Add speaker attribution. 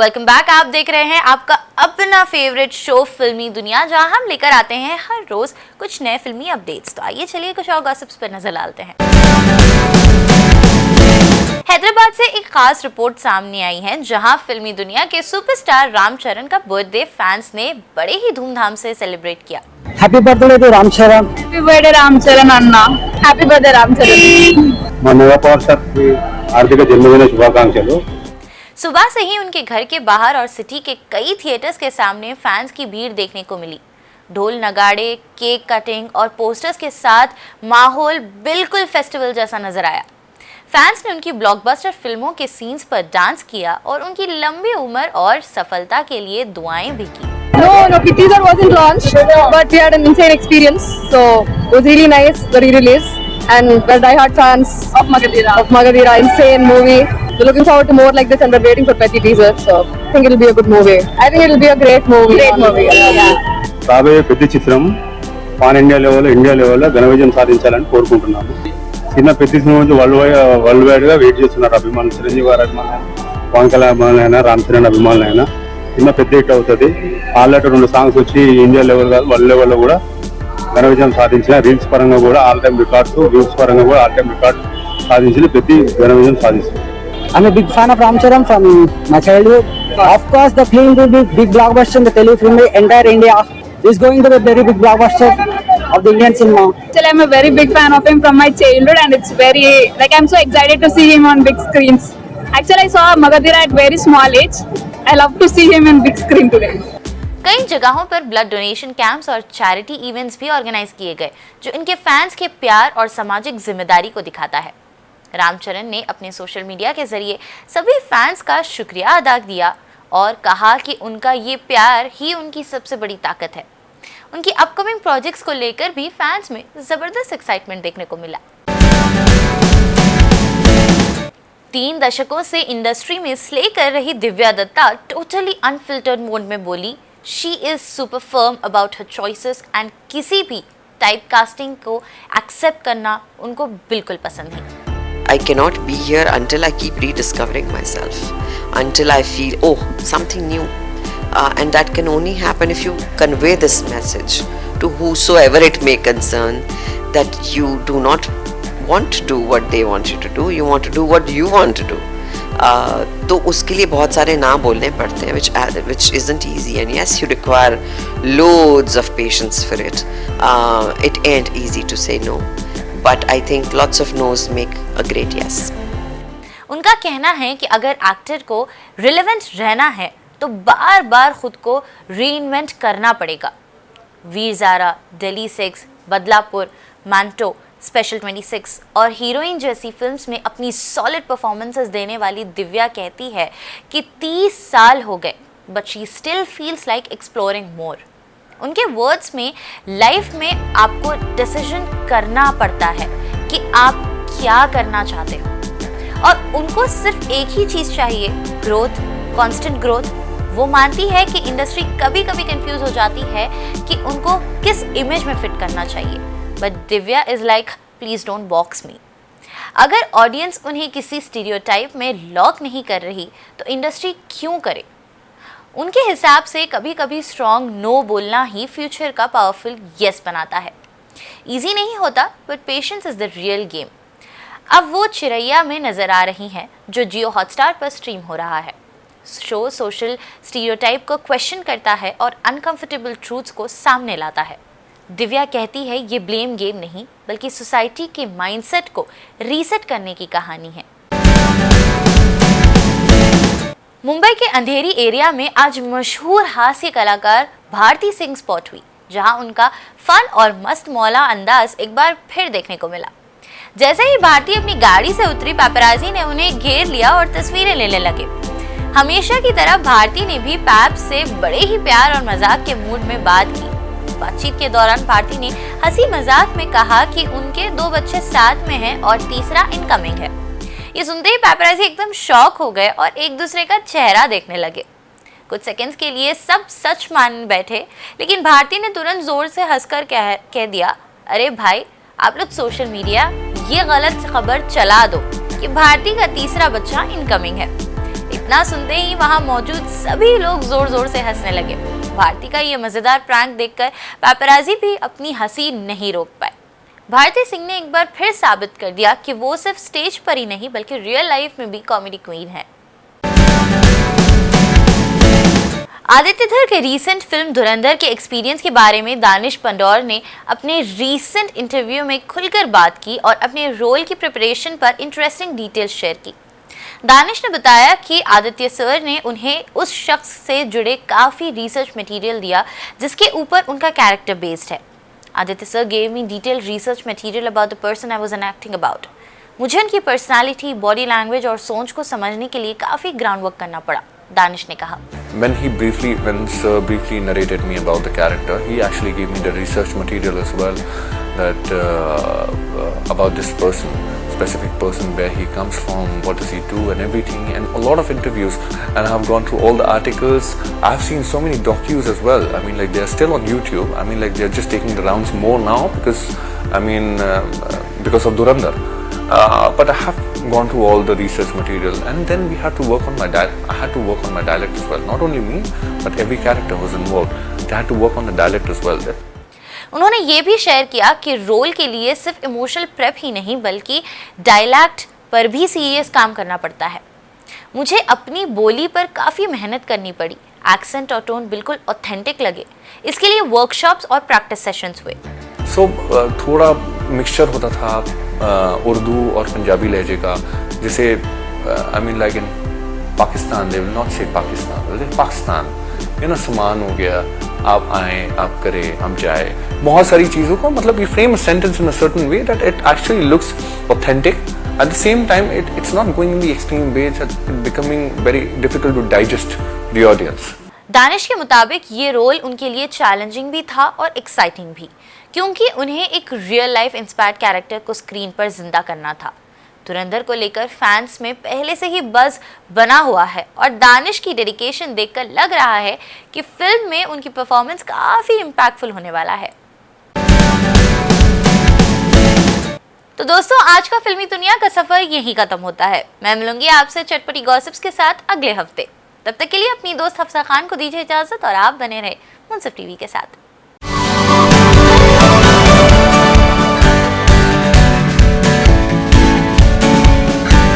Speaker 1: Welcome back. आप देख रहे हैं आपका अपना फेवरेट शो फिल्मी दुनिया, जहां हम लेकर आते हैं हर रोज कुछ नए फिल्मी अपडेट्स। तो आइए चलिए कुछ और गॉसिप्स पर नजर डालते हैं। हैदराबाद से एक खास रिपोर्ट सामने आई है, जहां फिल्मी दुनिया के सुपरस्टार रामचरण का बर्थडे फैंस ने बड़े ही धूमधाम से सेलिब्रेट किया।
Speaker 2: Happy birthday to Ram Charan.
Speaker 3: Happy birthday Ram Charan అన్న. Happy birthday Ram Charan.
Speaker 2: మా నవ పవర్ స్టార్ కి హార్దిక జన్మదిన శుభాకాంక్షలు.
Speaker 1: सुबह से ही उनके घर के बाहर और सिटी के कई थिएटर्स के सामने फैंस की भीड़ देखने को मिली। ढोल नगाड़े, केक कटिंग और पोस्टर्स के साथ माहौल बिल्कुल फेस्टिवल जैसा नजर आया। फैंस ने उनकी ब्लॉकबस्टर फिल्मों के सीन्स पर डांस किया और उनकी लंबी उम्र और सफलता के लिए दुआएं भी की।
Speaker 3: No, the teaser wasn't launched, but we had an insane experience. So it was really nice, the re-release, and we're die-hard fans of Magadira. Insane movie. We're looking forward to more like this, and we're waiting for Petty teaser. So I think it'll be a good movie. I think it'll be a great movie.
Speaker 2: రాబోయే పెద్ద చిత్రం pan India లెవెల్లో ఘన విజయం సాధించాలని కోరుకుంటున్నాము. చిన్న పెద్ద సినిమా నుంచి వరల్డ్ వైడ్ గా వెయిట్ చేస్తున్నారు అభిమానులు. చిరంజీవి గారు అభిమానులు, పవన్ కళ్యాణ్ అభిమానులైనా, రామ్ చరణ్ అభిమానులైనా చిన్న పెద్ద హిట్ అవుతుంది. ఆల్రెడీ 2 సాంగ్స్ వచ్చి ఇండియా లెవెల్ కాదు వరల్డ్ లెవెల్లో కూడా ఘన విజయం సాధించిన, రీల్స్ పరంగా కూడా ఆల్ టైమ్ రికార్డ్స్, వ్యూస్ పరంగా కూడా ఆల్ టైమ్ రికార్డ్ సాధించిన పెద్ద ఘన విజయం సాధిస్తుంది.
Speaker 4: I'm a big fan of Ram Charan from my childhood. Of course, the film will be big blockbuster in the Telugu film. The entire India is going to be a very big blockbuster of the Indian cinema.
Speaker 3: Actually, I'm a very big fan of him from my childhood, and it's very I'm so excited to see him on big screens. Actually, I saw Magadira at very small age. I love to see him in big screen today.
Speaker 1: कई जगहों पर blood donation camps और charity events भी organise किए गए, जो इनके fans के प्यार और सामाजिक जिम्मेदारी को दिखाता है। रामचरण ने अपने सोशल मीडिया के जरिए सभी फैंस का शुक्रिया अदा किया और कहा कि उनका ये प्यार ही उनकी सबसे बड़ी ताकत है। उनकी अपकमिंग प्रोजेक्ट्स को लेकर भी फैंस में जबरदस्त एक्साइटमेंट देखने को मिला। 3 दशकों से इंडस्ट्री में स्ले कर रही Divya Dutta totally unfiltered mode में बोली, she is super firm about her choices and किसी भी टाइप कास्टिंग को एक्सेप्ट करना उनको बिल्कुल पसंद नहीं।
Speaker 5: I cannot be here until I keep rediscovering myself, until I feel, oh, something new. And that can only happen if you convey this message to whosoever it may concern, that you do not want to do what they want you to do, you want to do what you want to do. तो उसके लिए बहुत सारे ना बोलने पड़ते हैं, which isn't easy, and yes, you require loads of patience for it. It ain't easy to say no. But I think lots of no's make a great yes.
Speaker 1: उनका कहना है कि अगर एक्टर को रिलेवेंट रहना है तो बार बार खुद को रीइन्वेंट करना पड़ेगा। वीर ज़ारा, दिल्ली 6, बदलापुर, मैंटो, स्पेशल 26 और हीरोइन जैसी फिल्म्स में अपनी सॉलिड परफॉर्मेंसेस देने वाली दिव्या कहती है कि 30 साल हो गए, but she still feels like exploring more. उनके वर्ड्स में लाइफ में आपको डिसीजन करना पड़ता है कि आप क्या करना चाहते हो, और उनको सिर्फ एक ही चीज़ चाहिए, ग्रोथ, कांस्टेंट ग्रोथ। वो मानती है कि इंडस्ट्री कभी कभी कंफ्यूज हो जाती है कि उनको किस इमेज में फिट करना चाहिए, but Divya is like, please don't box me. अगर ऑडियंस उन्हें किसी स्टीरियोटाइप में लॉक नहीं कर रही तो इंडस्ट्री क्यों करे। उनके हिसाब से कभी कभी स्ट्रॉन्ग नो बोलना ही फ्यूचर का पावरफुल यस बनाता है। इजी नहीं होता, but patience is the real game. अब वो चिरैया में नजर आ रही हैं, जो जियो हॉटस्टार पर स्ट्रीम हो रहा है। शो सोशल स्टीरियोटाइप को क्वेश्चन करता है और अनकंफर्टेबल ट्रूथ्स को सामने लाता है। दिव्या कहती है ये ब्लेम गेम नहीं, बल्कि सोसाइटी के माइंडसेट को रीसेट करने की कहानी है। मुंबई के अंधेरी एरिया में आज मशहूर हास्य कलाकार भारती सिंह स्पॉट हुई, जहां उनका फन और मस्त मौला अंदाज एक बार फिर देखने को मिला। जैसे ही भारती अपनी गाड़ी से उतरी, पैपराजी ने उन्हें घेर लिया और तस्वीरें लेने लगे। हमेशा की तरह भारती ने भी पैप से बड़े ही प्यार और मजाक के मूड में बात की। बातचीत के दौरान भारती ने हंसी मजाक में कहा कि उनके 2 बच्चे साथ में हैं और तीसरा इनकमिंग है। ये सुनते ही पैपराजी एकदम शॉक हो गए और एक दूसरे का चेहरा देखने लगे। कुछ सेकंड्स के लिए सब सच मान बैठे, लेकिन भारती ने तुरंत जोर से हंसकर कह दिया, अरे भाई, आप लोग सोशल मीडिया ये गलत खबर चला दो कि भारती का तीसरा बच्चा इनकमिंग है। ना सुनते ही वहां मौजूद सभी लोग जोर जोर से हंसने लगे। भारती का ये मजेदार प्रैंक देखकर पैपराजी भी अपनी हंसी नहीं रोक पाए। भारती सिंह ने एक बार फिर साबित कर दिया कि वो सिर्फ स्टेज पर ही नहीं बल्कि रियल लाइफ में भी कॉमेडी क्वीन है। आदित्य धर के रीसेंट फिल्म धुरंधर के एक्सपीरियंस के बारे में दानिश पंडौर ने अपने रीसेंट इंटरव्यू में खुलकर बात की और अपने रोल की प्रिपरेशन पर इंटरेस्टिंग डिटेल्स शेयर की। दानिश ने बताया कि आदित्य सर ने उन्हें उस शख्स से जुड़े काफ़ी रिसर्च मटेरियल दिया जिसके ऊपर उनका कैरेक्टर बेस्ड है। Aditya sir gave me detailed research material about the person I was acting about. मुझे उनकी पर्सनालिटी, बॉडी लैंग्वेज और सोच को समझने के लिए काफ़ी ग्राउंड वर्क करना पड़ा। दानिश ने कहा,
Speaker 6: when Sir briefly narrated me about the character, he actually gave me the research material as well, that about this person, specific person, where he comes from, what does he do and everything, and a lot of interviews, and I have gone through all the articles. I've seen so many docus as well. I mean, like, they're still on YouTube. I mean, like, they're just taking the rounds more now because of Dhurandhar. But I have gone through all the research material, and then we had to work on my I had to work on my dialect as well. Not only me, but every character was involved. They had to work on the dialect as well.
Speaker 1: उन्होंने ये भी share किया कि role के लिए सिर्फ emotional prep ही नहीं बल्कि डायलैक्ट पर भी सीरियस काम करना पड़ता है। मुझे अपनी बोली पर काफ़ी मेहनत करनी पड़ी। एक्सेंट और टोन बिल्कुल ऑथेंटिक लगे। इसके लिए वर्कशॉप्स और प्रैक्टिस सेशंस हुए।
Speaker 6: थोड़ा मिक्सचर होता था उर्दू और पंजाबी लहजे का, जिसे like in Pakistan they will not से पाकिस्तान, सामान हो गया, आप आए, आप करें, हम जाए, बहुत सारी चीज़ों को मतलब you frame a sentence in a certain way that it actually looks authentic, at the same time it's not going in the extreme way, it's becoming very difficult to digest the audience.
Speaker 1: Danish के मुताबिक ये role उनके लिए challenging भी था और exciting भी, क्योंकि उन्हें एक रियल लाइफ इंस्पायर्ड कैरेक्टर को स्क्रीन पर जिंदा करना था। धुरंधर को लेकर फैंस में पहले से ही बज़ बना हुआ है और दानिश की डेडिकेशन देखकर लग रहा है कि फिल्म में उनकी परफॉर्मेंस काफ़ी इम्पैक्टफुल होने वाला है। तो दोस्तों, आज का फिल्मी दुनिया का सफर यहीं खत्म होता है। मैं मिलूंगी आपसे चटपटी गॉसिप्स के साथ अगले हफ्ते। तब तक के लिए अपनी दोस्त हफ्सा खान को दीजिए इजाजत और आप बने रहे मुंसिफ टीवी के साथ।